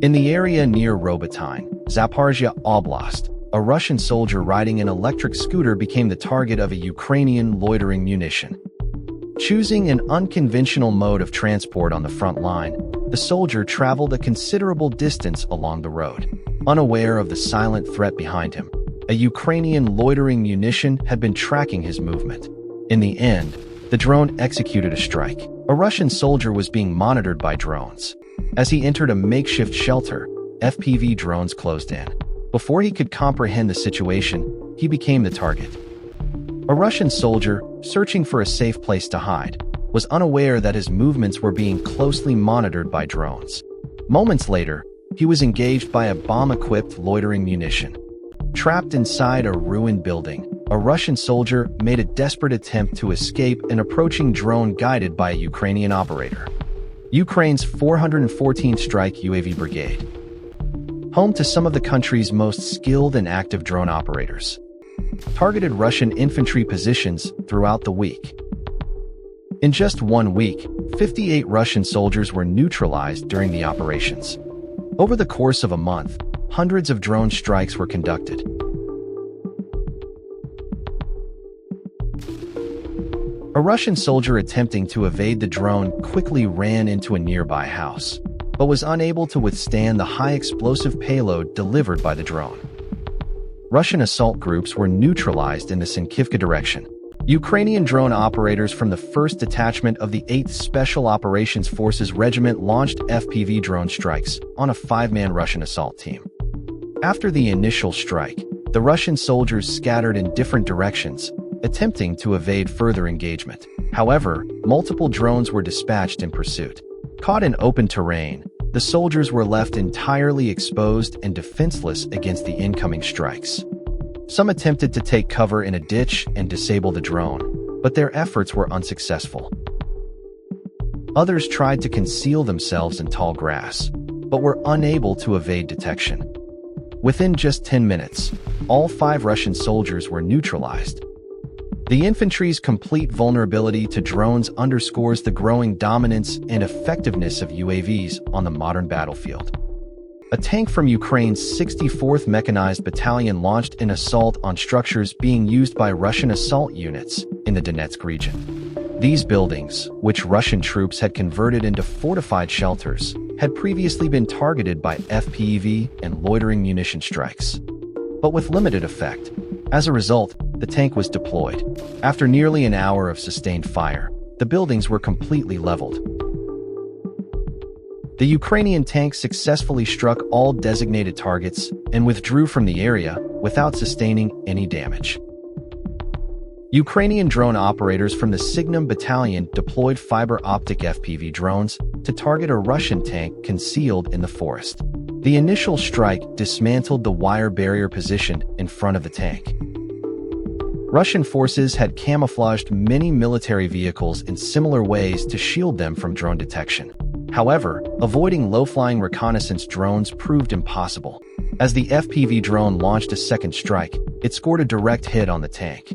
In the area near Robotyne, Zaporizhia Oblast, a Russian soldier riding an electric scooter became the target of a Ukrainian loitering munition. Choosing an unconventional mode of transport on the front line, the soldier traveled a considerable distance along the road. Unaware of the silent threat behind him, a Ukrainian loitering munition had been tracking his movement. In the end, the drone executed a strike. A Russian soldier was being monitored by drones. As he entered a makeshift shelter, FPV drones closed in. Before he could comprehend the situation, he became the target. A Russian soldier, searching for a safe place to hide, was unaware that his movements were being closely monitored by drones. Moments later, he was engaged by a bomb-equipped loitering munition. Trapped inside a ruined building, a Russian soldier made a desperate attempt to escape an approaching drone guided by a Ukrainian operator. Ukraine's 414th Strike UAV Brigade, home to some of the country's most skilled and active drone operators, targeted Russian infantry positions throughout the week. In just 1 week, 58 Russian soldiers were neutralized during the operations. Over the course of a month, hundreds of drone strikes were conducted. A Russian soldier attempting to evade the drone quickly ran into a nearby house, but was unable to withstand the high explosive payload delivered by the drone. Russian assault groups were neutralized in the Sinkivka direction. Ukrainian drone operators from the 1st Detachment of the 8th Special Operations Forces Regiment launched FPV drone strikes on a 5-man Russian assault team. After the initial strike, the Russian soldiers scattered in different directions, attempting to evade further engagement. However, multiple drones were dispatched in pursuit. Caught in open terrain, the soldiers were left entirely exposed and defenseless against the incoming strikes. Some attempted to take cover in a ditch and disable the drone, but their efforts were unsuccessful. Others tried to conceal themselves in tall grass, but were unable to evade detection. Within just 10 minutes, all 5 Russian soldiers were neutralized. The infantry's complete vulnerability to drones underscores the growing dominance and effectiveness of UAVs on the modern battlefield. A tank from Ukraine's 64th Mechanized Battalion launched an assault on structures being used by Russian assault units in the Donetsk region. These buildings, which Russian troops had converted into fortified shelters, had previously been targeted by FPV and loitering munition strikes, but with limited effect. As a result, the tank was deployed. After nearly an hour of sustained fire, the buildings were completely leveled. The Ukrainian tank successfully struck all designated targets and withdrew from the area without sustaining any damage. Ukrainian drone operators from the Signum Battalion deployed fiber-optic FPV drones to target a Russian tank concealed in the forest. The initial strike dismantled the wire barrier positioned in front of the tank. Russian forces had camouflaged many military vehicles in similar ways to shield them from drone detection. However, avoiding low-flying reconnaissance drones proved impossible. As the FPV drone launched a second strike, it scored a direct hit on the tank.